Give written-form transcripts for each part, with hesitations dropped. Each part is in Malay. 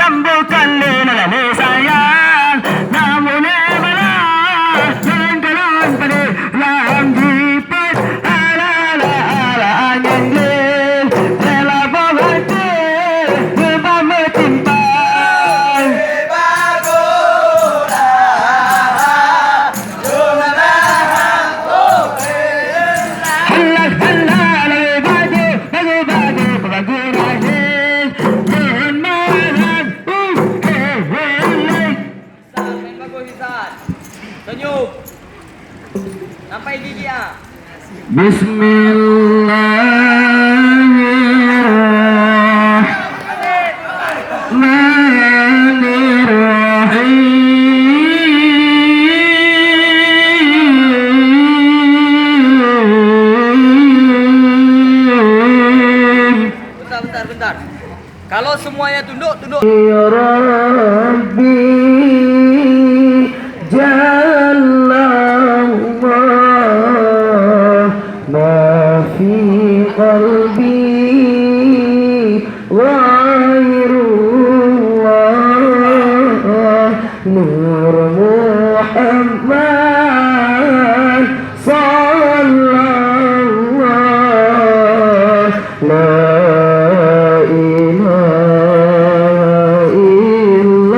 bukan lelaki sayang, namun malah jalan-jalan pada yang jipat ala-ala angin gel, rela berhati berbama timpang. Halak-halak lagu-lagu lagu-lagu senyum sampai gigi ah. Bismillahirrahmanirrahim. Bentar. Kalau semuanya tunduk. Ya Rabbi Jallallah ma fi qalbi ghairullah Nur Muhammad sallallahu la ilaha illallah.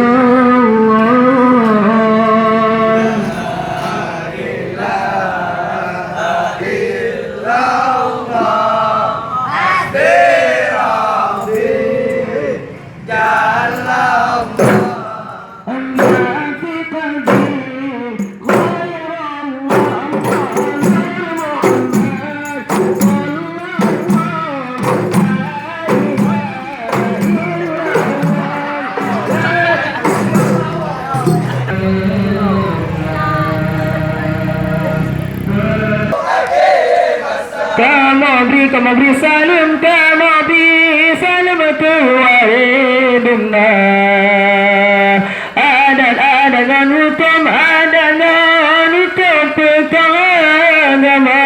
Kama beri salim tu wahidunna adan hukum adan hukum agama.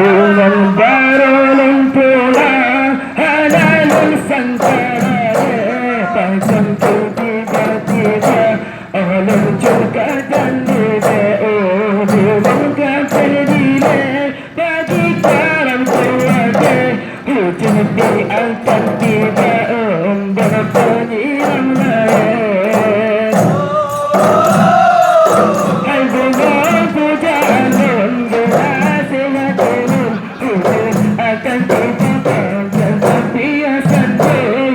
Bulan baru lempula halalul sangkara pasang tu tiba-tiba alam juga dan liba diumumkan terdile bagi karam keluarga hujan diangkat tiba berpenyiram lain. Hai bunga pujaan akan kita jangan biasa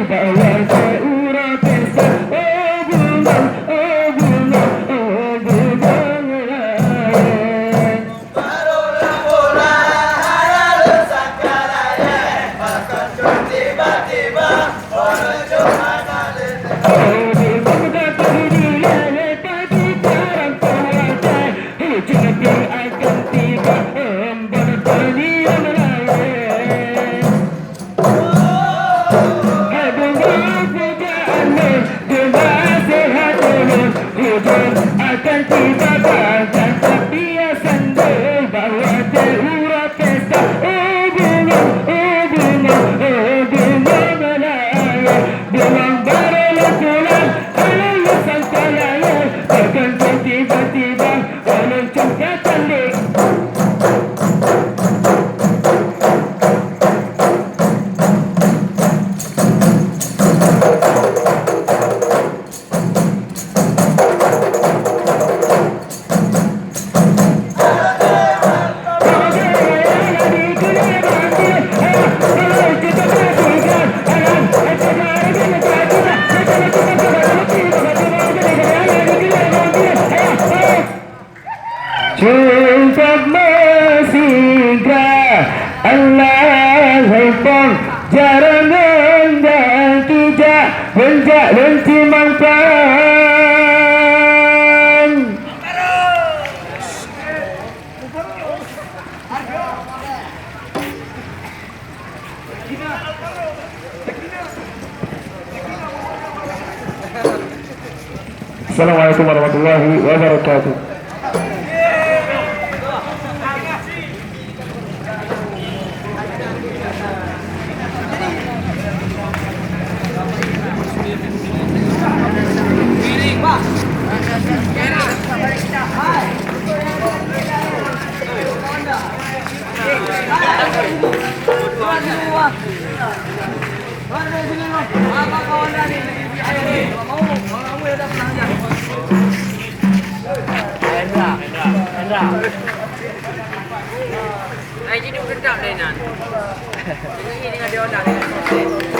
bawa seura pesta bunga Bola halal sakaraya makan tiba-tiba orang Johanna akan tiba tak lenti makan. Assalamualaikum warahmatullahi wabarakatuh. Ai jadi kedap dah nan. Ini dengan dia nak.